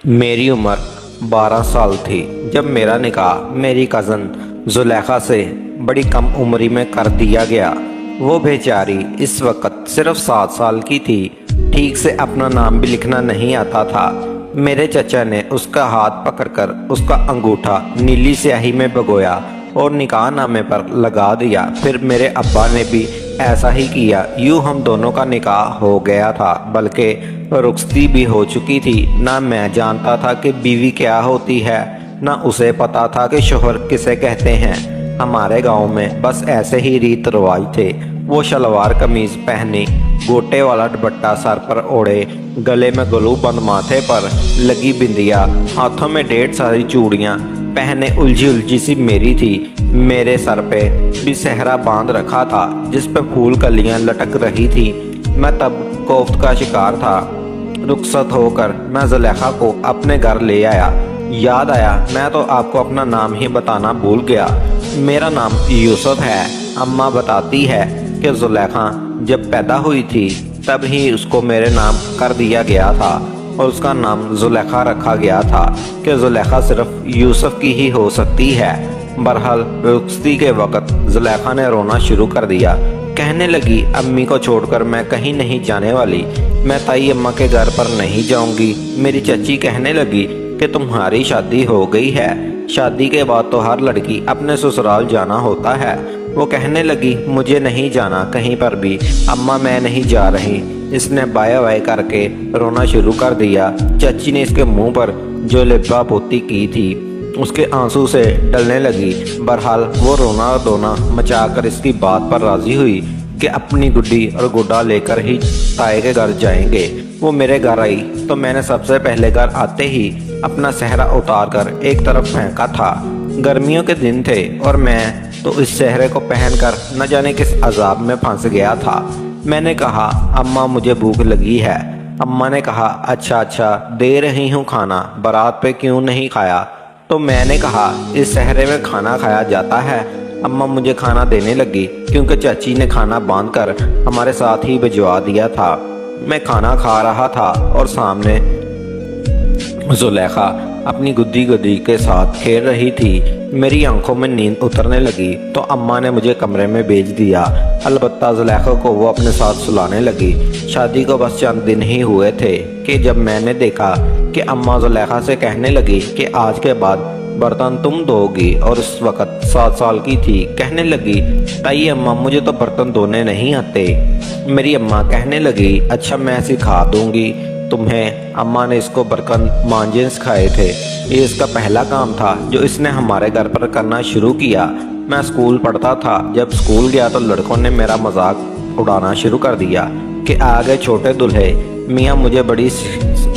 मेरी उम्र 12 साल थी जब मेरा निकाह मेरी कज़न जुलेखा से बड़ी कम उम्री में कर दिया गया। वो बेचारी इस वक्त सिर्फ 7 साल की थी। ठीक से अपना नाम भी लिखना नहीं आता था। मेरे चचा ने उसका हाथ पकड़कर उसका अंगूठा नीली स्याही में भिगोया और निकाह नामे पर लगा दिया। फिर मेरे अब्बा ने भी ऐसा ही किया। यूँ हम दोनों का निकाह हो गया था, बल्कि रुखसती भी हो चुकी थी। ना मैं जानता था कि बीवी क्या होती है, ना उसे पता था कि शोहर किसे कहते हैं। हमारे गांव में बस ऐसे ही रीत रिवाज थे। वो शलवार कमीज पहनी, गोटे वाला दुपट्टा सर पर ओढ़े, गले में गलू बंद, माथे पर लगी बिंदिया, हाथों में ढेर सारी चूड़ियाँ पहने उलझी उलझी सी मेरी थी। मेरे सर पे भी सेहरा बांध रखा था जिस पे फूल कलियां लटक रही थी। मैं तब कोफ्त का शिकार था। रुखसत होकर मैं जुलेखा को अपने घर ले आया। याद आया, मैं तो आपको अपना नाम ही बताना भूल गया। मेरा नाम यूसुफ है। अम्मा बताती है कि जुलेखा जब पैदा हुई थी तब ही उसको मेरे नाम कर दिया गया था और उसका नाम जुलेखा रखा गया था कि जुलेखा सिर्फ यूसुफ की ही हो सकती है। बहरहाल रुखसती के वक्त जुलेखा ने रोना शुरू कर दिया। कहने लगी, अम्मी को छोड़कर मैं कहीं नहीं जाने वाली। मैं ताई अम्मा के घर पर नहीं जाऊंगी। मेरी चची कहने लगी कि तुम्हारी शादी हो गई है, शादी के बाद तो हर लड़की अपने ससुराल जाना होता है। वो कहने लगी, मुझे नहीं जाना कहीं पर भी, अम्मा मैं नहीं जा रही। इसने बाय बाय करके रोना शुरू कर दिया। चाची ने इसके मुंह पर जो लिपा पोती की थी उसके आंसू से डलने लगी। बहरहाल वो रोना धोना मचाकर इसकी बात पर राजी हुई कि अपनी गुड्डी और गुड्डा लेकर ही ताए के घर जाएंगे। वो मेरे घर आई तो मैंने सबसे पहले घर आते ही अपना सेहरा उतार कर एक तरफ फेंका था। गर्मियों के दिन थे और मैं तो इस सेहरे को पहनकर न जाने किस अजाब में फंस गया था। मैंने कहा, अम्मा मुझे भूख लगी है। अम्मा ने कहा, अच्छा दे रही हूँ खाना, बारात पे क्यों नहीं खाया? तो मैंने कहा, इस सेहरे में खाना खाया जाता है। अम्मा मुझे खाना देने लगी क्योंकि चाची ने खाना बांधकर हमारे साथ ही भिजवा दिया था। मैं खाना खा रहा था और सामने जुलेखा अपनी गुड्डी गुड्डी के साथ खेल रही थी। मेरी आंखों में नींद उतरने लगी तो अम्मा ने मुझे कमरे में भेज दिया। अलबत्ता जुलेखा को वो अपने साथ सुलाने लगी। शादी को बस चंद दिन ही हुए थे कि जब मैंने देखा कि अम्मा जुलेखा से कहने लगी कि आज के बाद बर्तन तुम धोगी, और उस वक्त 7 साल की थी। कहने लगी, ताई अम्मा मुझे तो बर्तन धोने नहीं आते। मेरी अम्मा कहने लगी, अच्छा मैं सिखा दूंगी तुम्हें। अम्मा ने इसको बर्तन मांजने सिखाए थे। ये इसका पहला काम था जो इसने हमारे घर पर करना शुरू किया। मैं स्कूल पढ़ता था। जब स्कूल गया तो लड़कों ने मेरा मजाक उड़ाना शुरू कर दिया कि आगे छोटे दूल्हे मियाँ। मुझे बड़ी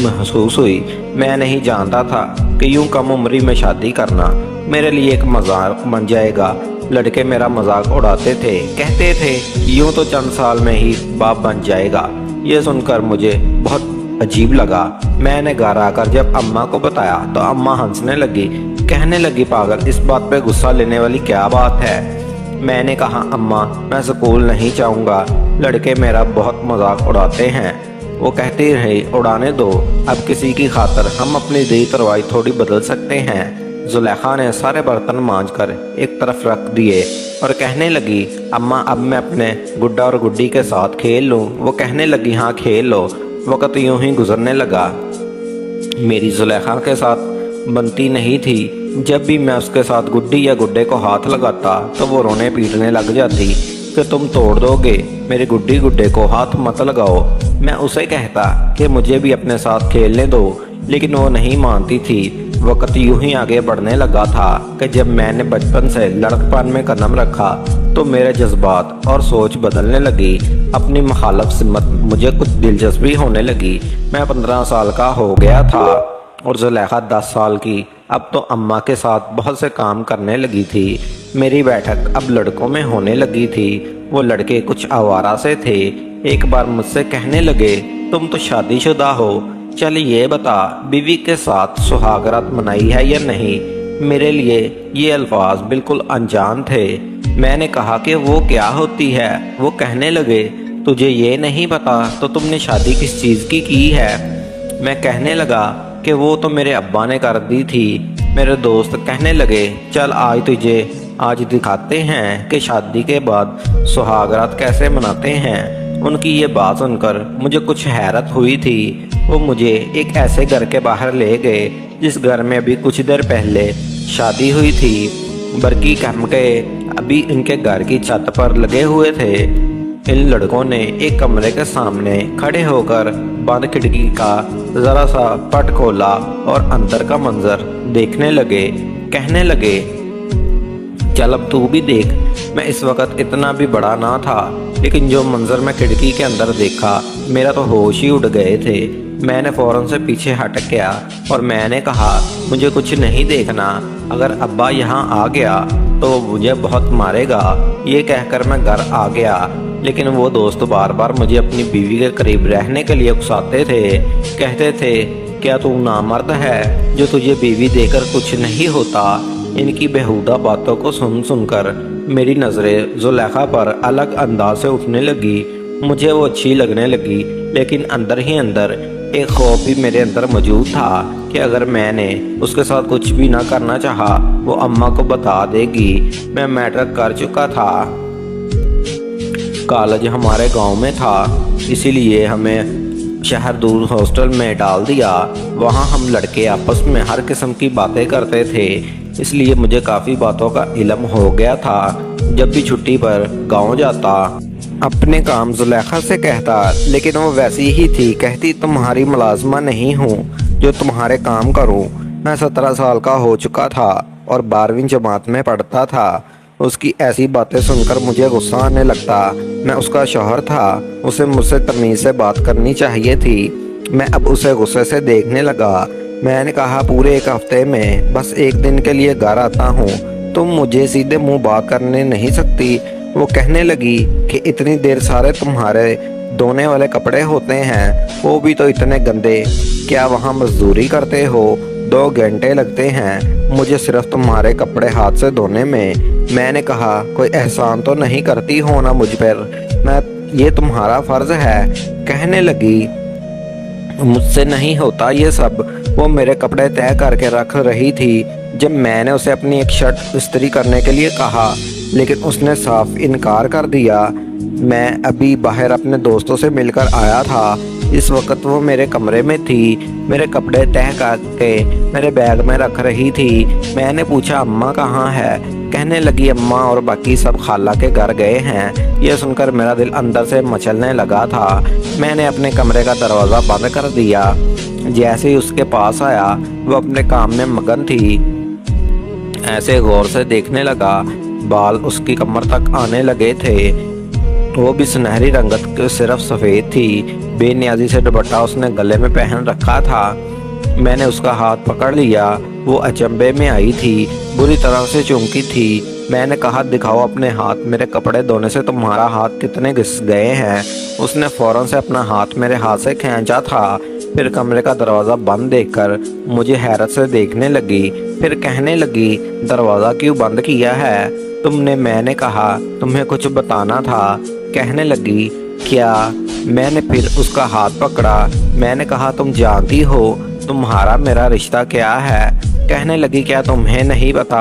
महसूस हुई। मैं नहीं जानता था कि यूं कम उम्री में शादी करना मेरे लिए एक मजाक बन जाएगा। लड़के मेरा मजाक उड़ाते थे, कहते थे यूं तो चंद साल में ही बाप बन जाएगा। ये सुनकर मुझे बहुत अजीब लगा। मैंने घर आकर जब अम्मा को बताया तो अम्मा हंसने लगी, कहने लगी, पागल, इस बात पे गुस्सा लेने वाली क्या बात है? मैंने कहा, अम्मा मैं स्कूल नहीं जाऊंगा, लड़के मेरा बहुत मजाक उड़ाते हैं। वो कहती रही, उड़ाने दो, अब किसी की खातर हम अपनी रीत रवाज थोड़ी बदल सकते हैं। जुलेखा ने सारे बर्तन मांजकर एक तरफ रख दिए और कहने लगी, अम्मा अब मैं अपने गुड्डा और गुड्डी के साथ खेल लूँ? वो कहने लगी, हाँ खेल लो। वक़्त यूं ही गुजरने लगा। मेरी जुलेखा के साथ बनती नहीं थी। जब भी मैं उसके साथ गुड्डी या गुड्डे को हाथ लगाता तो वो रोने पीटने लग जाती कि तुम तोड़ दोगे, मेरे गुड्डी गुड्डे को हाथ मत लगाओ। मैं उसे कहता कि मुझे भी अपने साथ खेलने दो, लेकिन वो नहीं मानती थी। वक़्त यूं ही आगे बढ़ने लगा था कि जब मैंने बचपन से लड़कपन में कदम रखा तो मेरे जज्बात और सोच बदलने लगी। अपनी मुखालफ सिमत मुझे कुछ दिलचस्पी होने लगी। मैं 15 साल का हो गया था और जुलेखा 10 साल की। अब तो अम्मा के साथ बहुत से काम करने लगी थी। मेरी बैठक अब लड़कों में होने लगी थी। वो लड़के कुछ आवारा से थे। एक बार मुझसे कहने लगे, तुम तो शादीशुदा हो, चल ये बता बीवी के साथ सुहागरात मनाई है या नहीं? मेरे लिए ये अल्फाज बिल्कुल अनजान थे। मैंने कहा कि वो क्या होती है? वो कहने लगे, तुझे ये नहीं पता तो तुमने शादी किस चीज़ की है? मैं कहने लगा, کہ وہ تو मेरे अब्बा ने कर दी थी। मेरे दोस्त कहने लगे, चल आज दिखाते हैं कि शादी के बाद सुहागरात कैसे मनाते हैं। उनकी ये बात सुनकर मुझे कुछ हैरत हुई थी। वो मुझे एक ऐसे घर के बाहर ले गए जिस घर में अभी कुछ देर पहले शादी हुई थी। बरकी के अभी इनके घर की छत पर लगे हुए थे। इन लड़कों ने एक कमरे के सामने खड़े होकर बंद खिड़की का जरा सा पट खोला और अंदर का मंजर देखने लगे। कहने लगे, चल अब तू भी देख। मैं इस वक्त इतना भी बड़ा ना था, लेकिन जो मंजर मैं खिड़की के अंदर देखा मेरा तो होश ही उड़ गए थे। मैंने फौरन से पीछे हट गया और मैंने कहा, मुझे कुछ नहीं देखना, अगर अब्बा यहाँ आ गया तो वो मुझे बहुत मारेगा। ये कहकर मैं घर आ गया, लेकिन वो दोस्त बार बार मुझे अपनी बीवी के करीब रहने के लिए उकसाते थे। कहते थे, क्या तू नामर्द है जो तुझे बीवी देकर कुछ नहीं होता। इनकी बेहुदा बातों को सुन सुनकर मेरी नज़रें जुलेखा पर अलग अंदाज से उठने लगी। मुझे वो अच्छी लगने लगी, लेकिन अंदर ही अंदर एक खौफ भी मेरे अंदर मौजूद था कि अगर मैंने उसके साथ कुछ भी ना करना चाहा वो अम्मा को बता देगी। मैं मैट्रिक कर चुका था, कॉलेज हमारे गांव में था, इसीलिए हमें शहर दूर हॉस्टल में डाल दिया। वहाँ हम लड़के आपस में हर किस्म की बातें करते थे, इसलिए मुझे काफ़ी बातों का इल्म हो गया था। जब भी छुट्टी पर गांव जाता अपने काम जुलेखा से कहता, लेकिन वो वैसी ही थी। कहती, तुम्हारी मुलाजमा नहीं हूँ जो तुम्हारे काम करूँ। मैं 17 साल का हो चुका था और 12वीं जमात में पढ़ता था। उसकी ऐसी बातें सुनकर मुझे गुस्सा आने लगता। मैं उसका शौहर था, उसे मुझसे तमीज़ से बात करनी चाहिए थी। मैं अब उसे गुस्से से देखने लगा। मैंने कहा, पूरे एक हफ्ते में बस एक दिन के लिए घर आता हूँ, तुम मुझे सीधे मुंह बात करने नहीं सकती। वो कहने लगी कि इतनी देर सारे तुम्हारे धोने वाले कपड़े होते हैं, वो भी तो इतने गंदे। क्या वहाँ मजदूरी करते हो? 2 घंटे लगते हैं मुझे सिर्फ तुम्हारे कपड़े हाथ से धोने में। मैंने कहा, कोई एहसान तो नहीं करती हो ना मुझ पर, ये तुम्हारा फ़र्ज़ है। कहने लगी, मुझसे नहीं होता ये सब। वो मेरे कपड़े तय करके रख रही थी जब मैंने उसे अपनी एक शर्ट इस्त्री करने के लिए कहा, लेकिन उसने साफ इनकार कर दिया। मैं अभी बाहर अपने दोस्तों से मिलकर आया था। इस वक्त वो मेरे कमरे में थी, मेरे कपड़े तह करके मेरे बैग में रख रही थी। मैंने पूछा, अम्मा कहाँ है? कहने लगी, अम्मा और बाकी सब खाला के घर गए हैं। यह सुनकर मेरा दिल अंदर से मचलने लगा था। मैंने अपने कमरे का दरवाज़ा बंद कर दिया। जैसे ही उसके पास आया, वो अपने काम में मगन थी। ऐसे गौर से देखने लगा, बाल उसकी कमर तक आने लगे थे। वो भी सुनहरी रंगत के सिर्फ सफ़ेद थी। बेनियाजी से दुपट्टा उसने गले में पहन रखा था। मैंने उसका हाथ पकड़ लिया। वो अचंभे में आई थी, बुरी तरह से चौंकी थी। मैंने कहा, दिखाओ अपने हाथ, मेरे कपड़े धोने से तुम्हारा हाथ कितने घिस गए हैं। उसने फ़ौरन से अपना हाथ मेरे हाथ से खींचा था। फिर कमरे का दरवाज़ा बंद देखकर मुझे हैरत से देखने लगी। फिर कहने लगी, दरवाज़ा क्यों बंद किया है तुमने? मैंने कहा, तुम्हें कुछ बताना था। कहने लगी, क्या? मैंने फिर उसका हाथ पकड़ा। मैंने कहा, तुम जानती हो तुम्हारा मेरा रिश्ता क्या है? कहने लगी, क्या तुम्हें नहीं पता?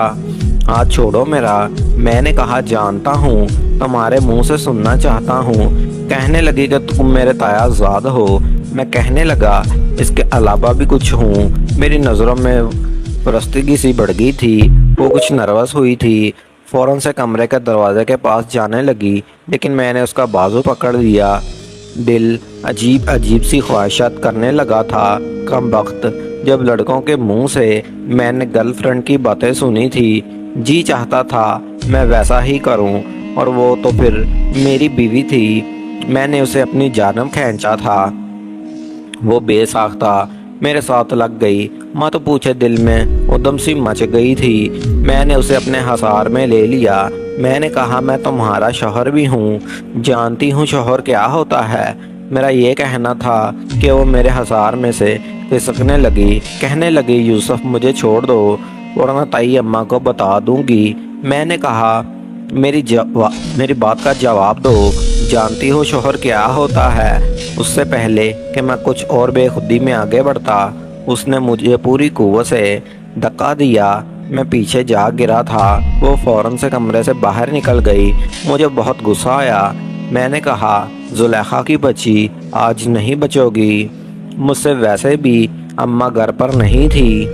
हाथ छोड़ो मेरा। मैंने कहा, जानता हूँ, तुम्हारे मुंह से सुनना चाहता हूँ। कहने लगी कि तुम मेरे तायाज़ाद हो। मैं कहने लगा, इसके अलावा भी कुछ हूँ। मेरी नज़रों में फरस्तगी सी बढ़ गई थी। वो कुछ नर्वस हुई थी। फ़ौरन से कमरे के दरवाजे के पास जाने लगी, लेकिन मैंने उसका बाजू पकड़ लिया। दिल अजीब अजीब सी ख्वाहिशात करने लगा था। कम वक्त जब लड़कों के मुंह से मैंने गर्लफ्रेंड की बातें सुनी थी, जी चाहता था मैं वैसा ही करूं, और वो तो फिर मेरी बीवी थी। मैंने उसे अपनी जानब खींचा था। वो बेसाख्ता मेरे साथ लग गई। मत पूछे, दिल में उदम सी मच गई थी। मैंने उसे अपने हसार में ले लिया। मैंने कहा, मैं तुम्हारा शौहर भी हूँ, जानती हूँ शौहर क्या होता है। मेरा ये कहना था कि वो मेरे हसार में से खिसकने लगी। कहने लगी, यूसुफ मुझे छोड़ दो वरना ताई अम्मा को बता दूंगी। मैंने कहा, मेरी बात का जवाब दो, जानती हो शौहर क्या होता है? उससे पहले कि मैं कुछ और बेखुदी में आगे बढ़ता, اس نے مجھے پوری قوت سے دھکا دیا۔ میں پیچھے جا گرا تھا۔ وہ فوراً سے کمرے سے باہر نکل گئی۔ مجھے بہت غصہ آیا۔ میں نے کہا، زلیخا کی بچی، آج نہیں بچو گی۔ مجھ سے ویسے بھی اماں گھر پر نہیں تھی۔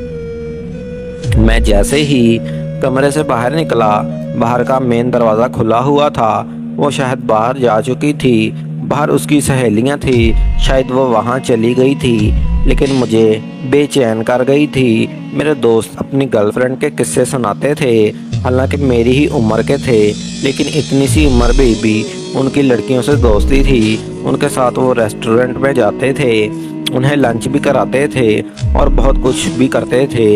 میں جیسے ہی کمرے سے باہر نکلا، باہر کا مین دروازہ کھلا ہوا تھا۔ وہ شاید باہر جا چکی تھی۔ باہر اس کی سہیلیاں تھی، شاید وہ وہاں چلی گئی تھی، لیکن مجھے بے چین کر گئی تھی۔ میرے دوست اپنی گرل فرینڈ کے قصے سناتے تھے، حالانکہ میری ہی عمر کے تھے، لیکن اتنی سی عمر میں بھی ان کی لڑکیوں سے دوستی تھی۔ ان کے ساتھ وہ ریسٹورنٹ میں جاتے تھے، انہیں لنچ بھی کراتے تھے اور بہت کچھ بھی کرتے تھے۔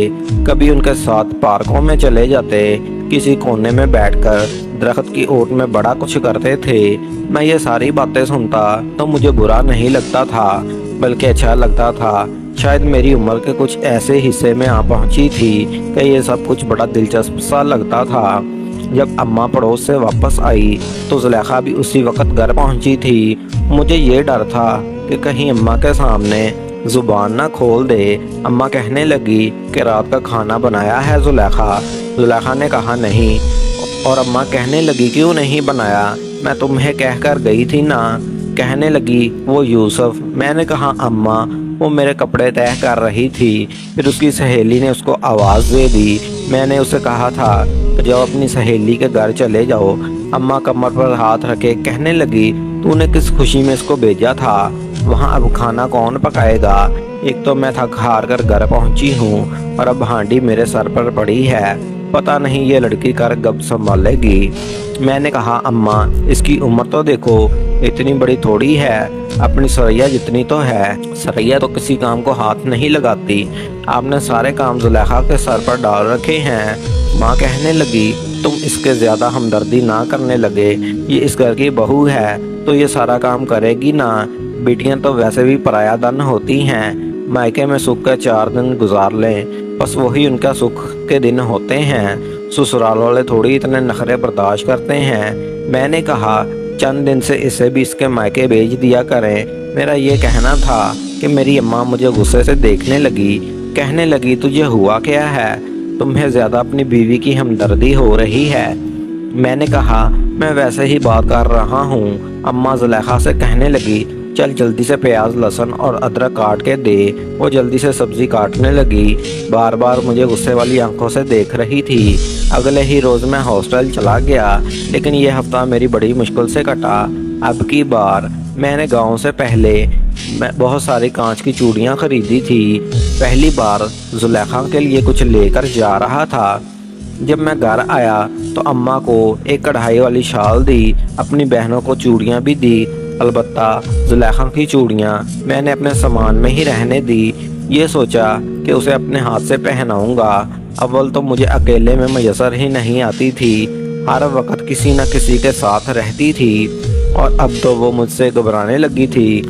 کبھی ان کے ساتھ پارکوں میں چلے جاتے، کسی کونے میں بیٹھ کر درخت کی اوٹ میں بڑا کچھ کرتے تھے۔ میں یہ ساری باتیں سنتا تو مجھے برا نہیں لگتا تھا، بلکہ اچھا لگتا تھا۔ شاید میری عمر کے کچھ ایسے حصے میں آ پہنچی تھی کہ یہ سب کچھ بڑا دلچسپ سا لگتا تھا۔ جب اماں پڑوس سے واپس آئی تو زلیخا بھی اسی وقت گھر پہنچی تھی۔ مجھے یہ ڈر تھا کہ کہیں اماں کے سامنے زبان نہ کھول دے۔ اماں کہنے لگی کہ رات کا کھانا بنایا ہے زلیخا؟ زلیخا نے کہا نہیں، اور اماں کہنے لگی کیوں نہیں بنایا؟ میں تمہیں کہہ کر گئی تھی نا۔ کہنے لگی وہ یوسف۔ میں نے کہا اماں وہ میرے کپڑے تہہ کر رہی تھی۔ پھر اس کی سہیلی نے اس کو آواز دے دی۔ میں نے اسے کہا تھا کہ جاؤ اپنی سہیلی کے گھر چلے جاؤ۔ اماں کمر پر ہاتھ رکھے کہنے لگی تو نے کس خوشی میں اس کو بھیجا تھا؟ وہاں اب کھانا کون پکائے گا؟ ایک تو میں تھک ہار کر گھر پہنچی ہوں اور اب ہانڈی میرے سر پر پڑی ہے، پتہ نہیں یہ لڑکی کر کب سنبھالے گی۔ میں نے کہا اماں اس کی عمر تو دیکھو، اتنی بڑی تھوڑی ہے، اپنی سریا جتنی تو ہے۔ سریا تو کسی کام کو ہاتھ نہیں لگاتی، آپ نے سارے کام زلیخا کے سر پر ڈال رکھے ہیں۔ ماں کہنے لگی تم اس کے زیادہ ہمدردی نہ کرنے لگے، یہ اس گھر کی بہو ہے تو یہ سارا کام کرے گی نا۔ بیٹیاں تو ویسے بھی پرایا دن ہوتی ہیں، مائکے میں سکھ کے 4 دن گزار لیں، بس وہی ان کا سکھ کے دن ہوتے ہیں۔ سسرال والے تھوڑی اتنے نخرے برداشت کرتے ہیں۔ میں نے کہا چند دن سے اسے بھی اس کے مائکے بھیج دیا کریں۔ میرا یہ کہنا تھا کہ میری اماں مجھے غصے سے دیکھنے لگی، کہنے لگی تجھے ہوا کیا ہے؟ تمہیں زیادہ اپنی بیوی کی ہمدردی ہو رہی ہے۔ میں نے کہا میں ویسے ہی بات کر رہا ہوں۔ اماں زلیخا سے کہنے لگی چل جلدی سے پیاز لہسن اور ادرک کاٹ کے دے۔ وہ جلدی سے سبزی کاٹنے لگی، بار بار مجھے غصے والی آنکھوں سے دیکھ رہی تھی۔ اگلے ہی روز میں ہاسٹل چلا گیا، لیکن یہ ہفتہ میری بڑی مشکل سے کٹا۔ اب کی بار میں نے گاؤں سے پہلے بہت ساری کانچ کی چوڑیاں خریدی تھی۔ پہلی بار زلیخا کے لیے کچھ لے کر جا رہا تھا۔ جب میں گھر آیا تو اماں کو ایک کڑھائی والی شال دی، اپنی بہنوں کو چوڑیاں بھی دی، البتہ زلیخا کی چوڑیاں میں نے اپنے سامان میں ہی رہنے دی۔ یہ سوچا کہ اسے اپنے ہاتھ سے پہناؤں گا۔ اول تو مجھے اکیلے میں میسر ہی نہیں آتی تھی، ہر وقت کسی نہ کسی کے ساتھ رہتی تھی، اور اب تو وہ مجھ سے گھبرانے لگی تھی۔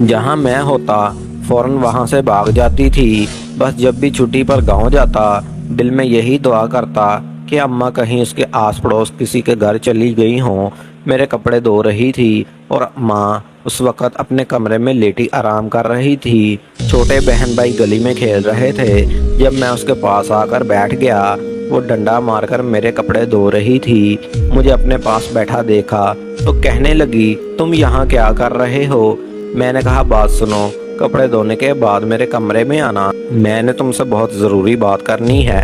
جہاں میں ہوتا فوراً وہاں سے بھاگ جاتی تھی۔ بس جب بھی چھٹی پر گاؤں جاتا دل میں یہی دعا کرتا کہ اماں کہیں اس کے آس پڑوس کسی کے گھر چلی گئی ہوں۔ میرے کپڑے دھو رہی تھی اور ماں اس وقت اپنے کمرے میں لیٹی آرام کر رہی تھی۔ چھوٹے بہن بھائی گلی میں کھیل رہے تھے۔ جب میں اس کے پاس آ کر بیٹھ گیا، وہ ڈنڈا مار کر میرے کپڑے دھو رہی تھی۔ مجھے اپنے پاس بیٹھا دیکھا تو کہنے لگی تم یہاں کیا کر رہے ہو؟ میں نے کہا بات سنو، کپڑے دھونے کے بعد میرے کمرے میں آنا، میں نے تم سے بہت ضروری بات کرنی ہے۔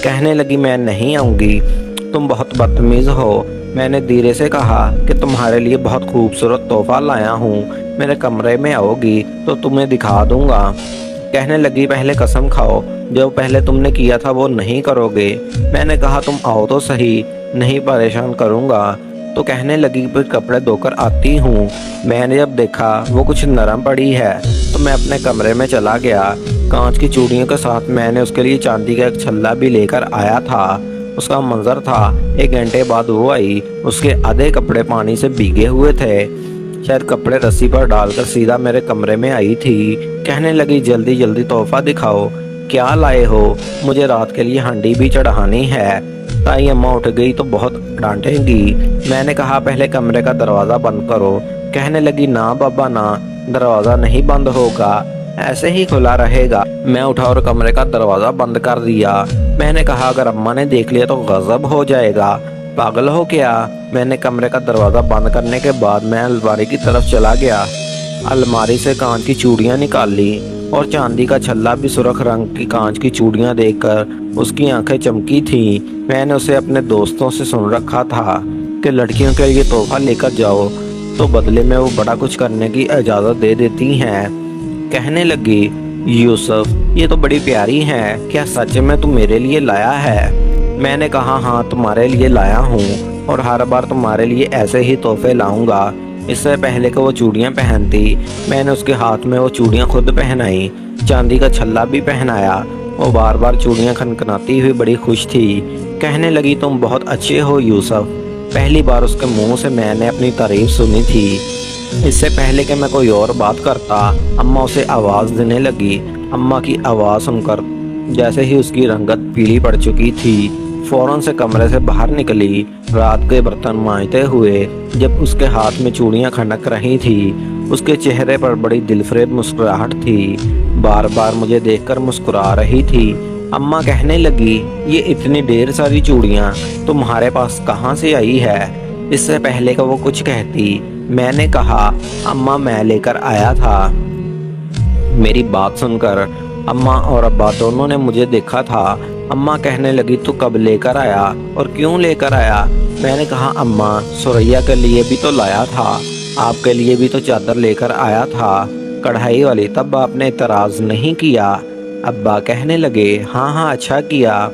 کہنے لگی میں نہیں آؤں گی، تم بہت بدتمیز ہو۔ میں نے دھیرے سے کہا کہ تمہارے لیے بہت خوبصورت تحفہ لایا ہوں، میرے کمرے میں آؤ گی تو تمہیں دکھا دوں گا۔ کہنے لگی پہلے قسم کھاؤ جو پہلے تم نے کیا تھا وہ نہیں کرو گے۔ میں نے کہا تم آؤ تو صحیح، نہیں پریشان کروں گا۔ تو کہنے لگی پھر کپڑے دھو کر آتی ہوں۔ میں نے جب دیکھا وہ کچھ نرم پڑی ہے تو میں اپنے کمرے میں چلا گیا۔ کانچ کی چوڑیوں کے ساتھ میں نے اس کے لیے چاندی کا ایک چھلا بھی لے کر آیا تھا۔ اس کا منظر تھا 1 گھنٹے بعد وہ آئی، اس کے آدھے کپڑے پانی سے بھیگے ہوئے تھے، شاید کپڑے رسی پر ڈال کر سیدھا میرے کمرے میں آئی تھی۔ کہنے لگی جلدی جلدی تحفہ دکھاؤ، کیا لائے ہو؟ مجھے رات کے لیے ہانڈی بھی چڑھانی ہے، تائی اماں اٹھ گئی تو بہت ڈانٹیں گی۔ میں نے کہا پہلے کمرے کا دروازہ بند کرو۔ کہنے لگی نہ بابا نہ، دروازہ نہیں بند ہوگا، ऐसे ही खुला रहेगा। मैं उठा और कमरे का दरवाजा बंद कर दिया। मैंने कहा अगर अम्मा ने देख लिया तो गजब हो जाएगा। पागल हो क्या? मैंने कमरे का दरवाजा बंद करने के बाद मैं अलमारी की तरफ चला गया। अलमारी से कांच की चूड़ियां निकाल ली और चांदी का छल्ला भी। सुर्ख रंग की कांच की चूड़ियां देखकर उसकी आंखें चमकी थीं। मैंने उसे अपने दोस्तों से सुन रखा था कि लड़कियों के लिए तोहफा लेकर जाओ तो बदले में वो बड़ा कुछ करने की इजाज़त दे देती हैं। कहने लगी, यूसुफ ये तो बड़ी प्यारी है, क्या सच में तू मेरे लिए लाया है? मैंने कहा हाँ तुम्हारे लिए लाया हूँ और हर बार तुम्हारे लिए ऐसे ही तोहफे लाऊंगा। इससे पहले कि वो चूड़ियाँ पहनती मैंने उसके हाथ में वो चूड़ियाँ खुद पहनाई, चांदी का छल्ला भी पहनाया। वो बार बार चूड़ियाँ खनखनाती हुई बड़ी खुश थी। कहने लगी तुम बहुत अच्छे हो यूसुफ। पहली बार उसके मुंह से मैंने अपनी तारीफ सुनी थी। इससे पहले कि मैं कोई और बात करता अम्मा उसे आवाज़ देने लगी। अम्मा की आवाज़ सुनकर जैसे ही उसकी रंगत पीली पड़ चुकी थी फौरन से कमरे से बाहर निकली। रात के बर्तन मांजते हुए जब उसके हाथ में चूड़ियां खनक रही थी उसके चेहरे पर बड़ी दिलफरेब मुस्कुराहट थी। बार बार मुझे देखकर मुस्कुरा रही थी। अम्मा कहने लगी ये इतनी ढेर सारी चूड़ियां तुम्हारे पास कहाँ से आई है? इससे पहले कि वो कुछ कहती मैंने कहा अम्मा मैं लेकर आया था। मेरी बात सुनकर अम्मा और अब्बा दोनों ने मुझे देखा था। अम्मा कहने लगी तू कब लेकर आया और क्यों लेकर आया? मैंने कहा अम्मा सुरैया के लिए भी तो लाया था, आपके लिए भी तो चादर लेकर आया था, कढ़ाई वाली। तब आपने इतराज़ नहीं किया। अब्बा कहने लगे हाँ हाँ अच्छा किया।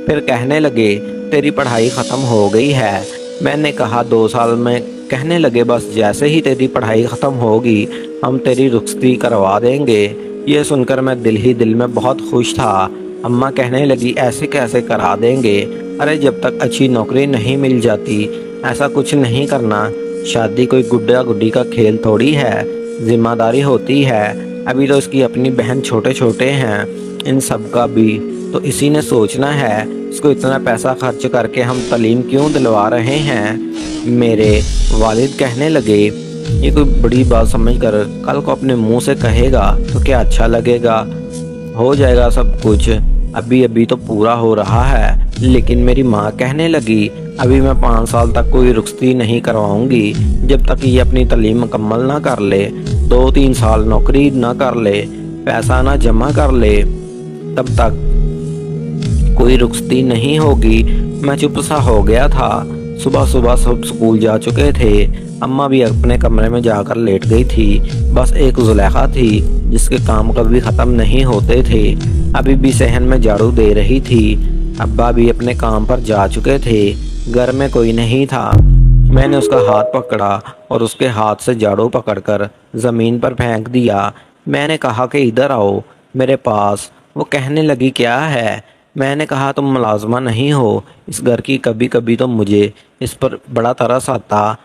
फिर कहने लगे तेरी पढ़ाई ख़त्म हो गई है। मैंने कहा 2 साल में। कहने लगे बस जैसे ही तेरी पढ़ाई ख़त्म होगी हम तेरी रुखसती करवा देंगे। ये सुनकर मैं दिल ही दिल में बहुत खुश था। अम्मा कहने लगी ऐसे कैसे करा देंगे? अरे जब तक अच्छी नौकरी नहीं मिल जाती ऐसा कुछ नहीं करना। शादी कोई गुड्डा गुड्डी का खेल थोड़ी है, जिम्मेदारी होती है। अभी तो इसकी अपनी बहन छोटे छोटे हैं, इन सब का भी तो इसी ने सोचना है। इसको इतना पैसा खर्च करके हम तालीम क्यों दिलवा रहे हैं? मेरे वालिद कहने लगे ये कोई बड़ी बात समझकर कल को अपने मुंह से कहेगा तो क्या अच्छा लगेगा? हो जाएगा सब कुछ, अभी अभी तो पूरा हो रहा है। लेकिन मेरी माँ कहने लगी अभी मैं 5 साल तक कोई रुखसती नहीं करवाऊंगी जब तक ये अपनी तालीम मुकम्मल ना कर ले, 2-3 साल नौकरी ना कर ले, पैसा ना जमा कर ले, तब तक कोई रुखसती नहीं होगी। मैं चुप सा हो गया था। सुबह सुबह सब स्कूल जा चुके थे। अम्मा भी अपने कमरे में जाकर लेट गई थी। बस एक जुलेखा थी जिसके काम कभी ख़त्म नहीं होते थे, अभी भी सहन में झाड़ू दे रही थी। अब्बा भी अपने काम पर जा चुके थे। घर में कोई नहीं था। मैंने उसका हाथ पकड़ा और उसके हाथ से झाड़ू पकड़कर ज़मीन पर फेंक दिया। मैंने कहा कि इधर आओ मेरे पास। वो कहने लगी क्या है? मैंने कहा तुम मुलाजमा नहीं हो इस घर की, कभी कभी तो मुझे इस पर बड़ा तरस आता।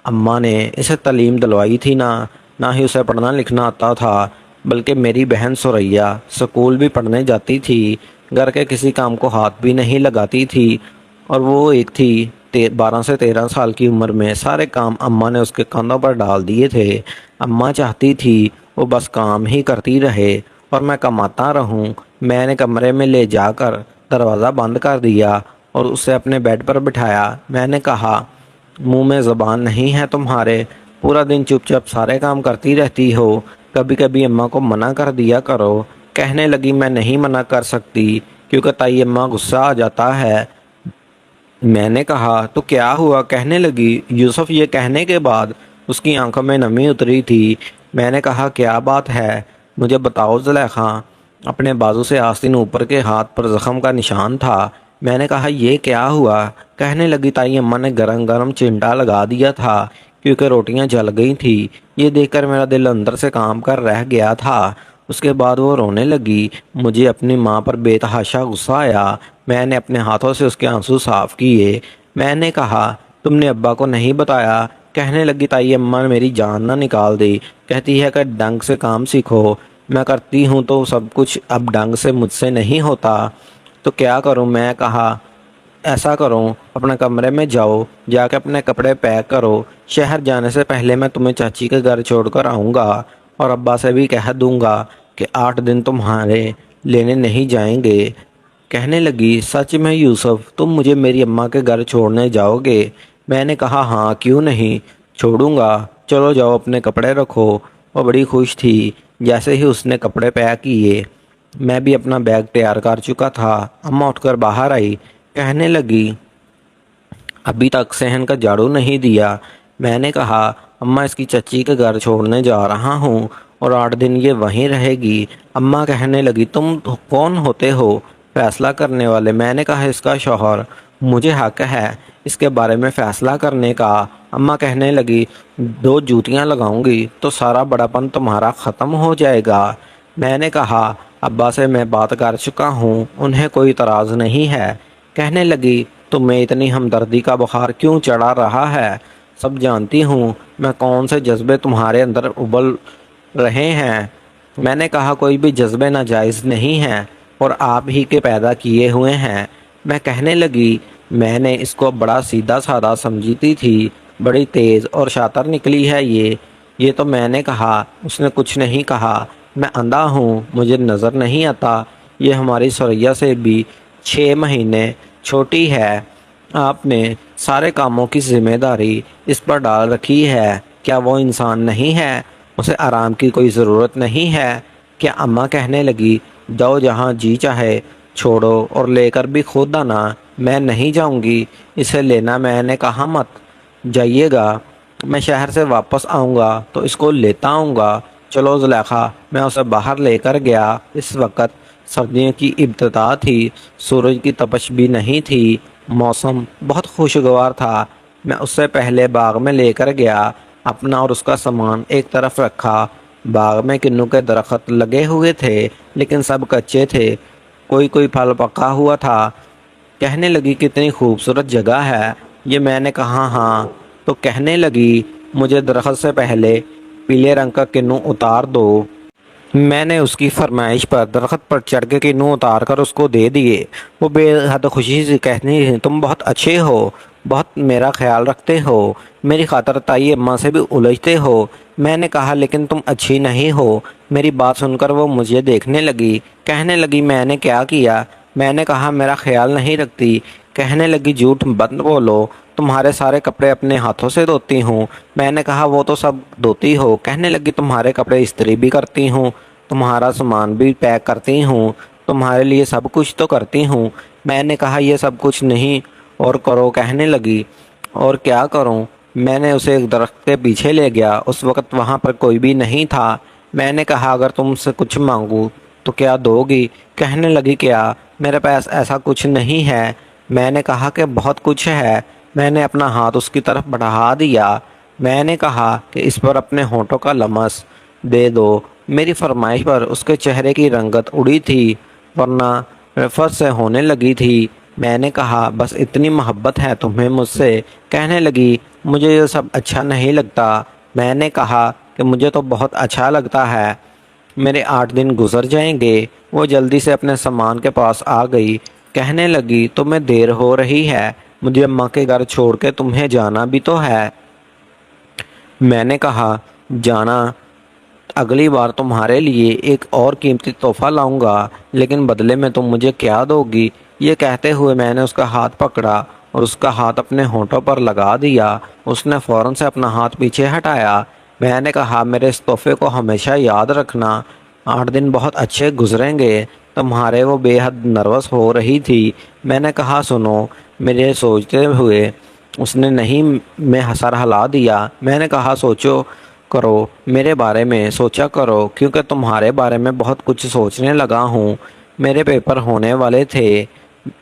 अम्मा ने इसे तालीम दिलवाई थी ना ही उसे पढ़ना लिखना आता था, बल्कि मेरी बहन सुरैया स्कूल भी पढ़ने जाती थी, घर के किसी काम को हाथ भी नहीं लगाती थी। और वो एक थी 12 से 13 साल की उम्र में सारे काम अम्मा ने उसके कंधों पर डाल दिए थे। अम्मा चाहती थी वो बस काम ही करती रहे और मैं कमाता रहूं। मैंने कमरे में ले जाकर दरवाज़ा बंद कर दिया और उसे अपने बेड पर बिठाया। मैंने कहा मुंह में ज़बान नहीं है तुम्हारे, पूरा दिन चुपचाप सारे काम करती रहती हो, कभी कभी अम्मा को मना कर दिया करो। कहने लगी मैं नहीं मना कर सकती क्योंकि ताई अम्मा गुस्सा आ जाता है। मैंने कहा तो क्या हुआ? कहने लगी यूसुफ। ये कहने के बाद उसकी आंखों में नमी उतरी थी। मैंने कहा क्या बात है, मुझे बताओ ज़ुलेखा। अपने बाजू से आस्तीन ऊपर के हाथ पर ज़ख्म का निशान था। मैंने कहा ये क्या हुआ? कहने लगी ताई अम्मा ने गरम गरम चिमटा लगा दिया था क्योंकि रोटियां जल गई थी। ये देखकर मेरा दिल अंदर से काम कर रह गया था। उसके बाद वो रोने लगी। मुझे अपनी माँ पर बेतहाशा गुस्सा आया। मैंने अपने हाथों से उसके आंसू साफ किए। मैंने कहा तुमने अब्बा को नहीं बताया? कहने लगी ताई अम्मा ने मेरी जान ना निकाल दी, कहती है कि ढंग से काम सीखो। मैं करती हूँ तो सब कुछ, अब ढंग से मुझसे नहीं होता तो क्या करूँ? मैं कहा ऐसा करो अपने कमरे में जाओ, जाके अपने कपड़े पैक करो, शहर जाने से पहले मैं तुम्हें चाची के घर छोड़कर आऊँगा और अब्बा से भी कह दूँगा کہ 8 दिन तुम्हारे लेने नहीं जाएंगे। कहने लगी, सच में यूसुफ, तुम मुझे मेरी अम्मा के घर छोड़ने जाओगे? मैंने कहा, हाँ क्यों नहीं, छोड़ूंगा, चलो जाओ अपने कपड़े रखो। वो बड़ी खुश थी। जैसे ही उसने कपड़े पैक किए, मैं भी अपना बैग तैयार कर चुका था। अम्मा उठकर बाहर आई। कहने लगी, अभी तक सहन का झाड़ू नहीं दिया। मैंने कहा, अम्मा इसकी चच्ची के घर छोड़ने जा रहा हूँ और 8 दिन ये वहीं रहेगी। अम्मा कहने लगी, तुम कौन होते हो फैसला करने वाले? मैंने कहा, इसका शौहर, मुझे हक है इसके बारे में फैसला करने का। अम्मा कहने लगी, 2 जूतियाँ लगाऊंगी तो सारा बड़ापन तुम्हारा ख़त्म हो जाएगा। मैंने कहा, अब्बा से मैं बात कर चुका हूँ, उन्हें कोई इतराज़ नहीं है। कहने लगी, तुम्हें इतनी हमदर्दी का बुखार क्यों चढ़ा रहा है? सब जानती हूँ मैं कौन से जज्बे तुम्हारे अंदर उबल रहे हैं। मैंने कहा, कोई भी जज्बे नाजायज़ नहीं हैं और आप ही के पैदा किए हुए हैं। मैं कहने लगी, मैंने इसको बड़ा सीधा साधा समझती थी, बड़ी तेज़ और शातिर निकली है ये तो मैंने कहा। उसने कुछ नहीं कहा। मैं अंधा हूँ, मुझे नज़र नहीं आता। ये हमारी सुरैया से भी 6 महीने छोटी है। आपने सारे कामों की जिम्मेदारी इस पर डाल रखी है। क्या वो इंसान नहीं है? उसे आराम की कोई ज़रूरत नहीं है क्या? अम्मा कहने लगी, जाओ जहाँ जी चाहे छोड़ो और लेकर भी खुद आना। मैं नहीं जाऊँगी इसे लेना। मैंने कहा, मत जाइएगा, मैं शहर से वापस आऊँगा तो इसको लेता आऊँगा। चलो जुलेखा। मैं उसे बाहर लेकर गया। इस वक्त सर्दियों की इब्तिदा थी, सूरज की तपश भी नहीं थी, मौसम बहुत खुशगवार था। मैं उससे पहले बाग में लेकर गया। अपना और उसका सामान एक तरफ रखा। बाग में किन्नू के दरख्त लगे हुए थे, लेकिन सब कच्चे थे, कोई कोई फल पका हुआ था। कहने लगी, कितनी खूबसूरत जगह है ये। मैंने कहा, हाँ। तो कहने लगी, मुझे दरख्त से पहले पीले रंग का किन्नू उतार दो। मैंने उसकी फरमाइश पर दरख्त पर चढ़ के किन्नू उतार कर उसको दे दिए। वो बेहद खुशी से कहती है, तुम बहुत अच्छे हो, बहुत मेरा ख्याल रखते हो, मेरी खातर ताई अम्मा से भी उलझते हो। मैंने कहा, लेकिन तुम अच्छी नहीं हो। मेरी बात सुनकर वो मुझे देखने लगी। कहने लगी, मैंने क्या किया? मैंने कहा, मेरा ख्याल नहीं रखती। कहने लगी, झूठ मत बोलो, तुम्हारे सारे कपड़े अपने हाथों से धोती हूँ। मैंने कहा, वो तो सब धोती हो। कहने लगी, तुम्हारे कपड़े इस्त्री भी करती हूँ, तुम्हारा सामान भी पैक करती हूँ, तुम्हारे लिए सब कुछ तो करती हूँ। मैंने कहा, ये सब कुछ नहीं और करो। कहने लगी, और क्या करूँ? मैंने उसे एक दरख्त के पीछे ले गया। उस वक्त वहाँ पर कोई भी नहीं था। मैंने कहा, अगर तुमसे कुछ मांगूँ तो क्या दोगी? कहने लगी, क्या? मेरे पास ऐसा कुछ नहीं है। मैंने कहा कि बहुत कुछ है। मैंने अपना हाथ उसकी तरफ बढ़ा दिया। मैंने कहा कि इस पर अपने होंठों का लमस दे दो। मेरी फरमाइश पर उसके चेहरे की रंगत उड़ी थी, वरना नफरत से होने लगी थी। मैंने कहा, बस इतनी मोहब्बत है तुम्हें मुझसे? कहने लगी, मुझे ये सब अच्छा नहीं लगता। मैंने कहा कि मुझे तो बहुत अच्छा लगता है। मेरे 8 दिन गुजर जाएंगे। वो जल्दी से अपने सामान के पास आ गई। कहने लगी, तुम्हें देर हो रही है, मुझे अम्मा के घर छोड़ के तुम्हें जाना भी तो है। मैंने कहा, जाना, अगली बार तुम्हारे लिए एक और कीमती तोहफा लाऊंगा, लेकिन बदले में तुम मुझे क्या दोगी? ये कहते हुए मैंने उसका हाथ पकड़ा और उसका हाथ अपने होंठों पर लगा दिया। उसने फ़ौरन से अपना हाथ पीछे हटाया। मैंने कहा, मेरे इस तोहफे को हमेशा याद रखना। 8 दिन बहुत अच्छे गुजरेंगे तुम्हारे। वो बेहद नर्वस हो रही थी। मैंने कहा, सुनो, मेरे सोचते हुए उसने नहीं में सर हिला दिया। मैंने कहा, सोचो करो, मेरे बारे में सोचा करो, क्योंकि तुम्हारे बारे में बहुत कुछ सोचने लगा हूँ। मेरे पेपर होने वाले थे,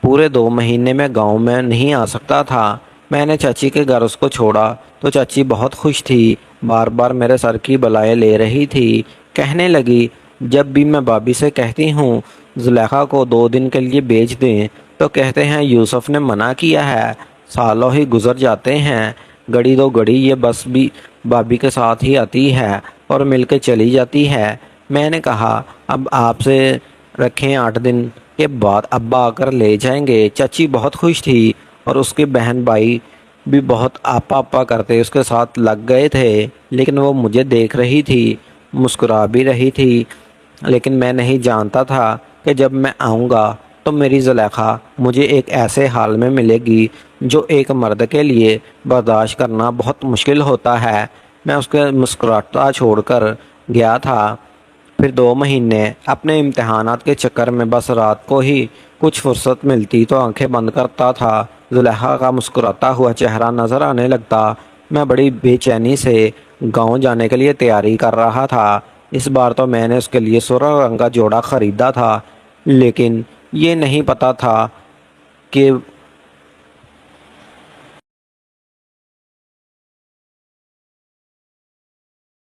पूरे 2 महीने में गांव में नहीं आ सकता था। मैंने चाची के घर उसको छोड़ा तो चाची बहुत खुश थी, बार बार मेरे सर की बलाएं ले रही थी। कहने लगी, जब भी मैं भाभी से कहती हूँ जुलेखा को 2 दिन के लिए बेच दें तो कहते हैं यूसुफ ने मना किया है। सालों ही गुजर जाते हैं, घड़ी दो घड़ी ये बस भी भाभी के साथ ही आती है और मिलकर चली जाती है। मैंने कहा, अब आपसे रखें, 8 दिन के बाद अब्बा आकर ले जाएंगे। चाची बहुत खुश थी और उसके बहन भाई भी बहुत आपा आपा करते उसके साथ लग गए थे, लेकिन वो मुझे देख रही थी, मुस्कुरा भी रही थी। لیکن میں نہیں جانتا تھا کہ جب میں آؤں گا تو میری زلیخا مجھے ایک ایسے حال میں ملے گی جو ایک مرد کے لیے برداشت کرنا بہت مشکل ہوتا ہے۔ میں اس کے مسکراتا چھوڑ کر گیا تھا۔ پھر 2 مہینے اپنے امتحانات کے چکر میں بس رات کو ہی کچھ فرصت ملتی تو آنکھیں بند کرتا تھا، زلیخا کا مسکراتا ہوا چہرہ نظر آنے لگتا۔ میں بڑی بے چینی سے گاؤں جانے کے لیے تیاری کر رہا تھا۔ اس بار تو میں نے اس کے لیے سرخ رنگ کا جوڑا خریدا تھا، لیکن یہ نہیں پتا تھا کہ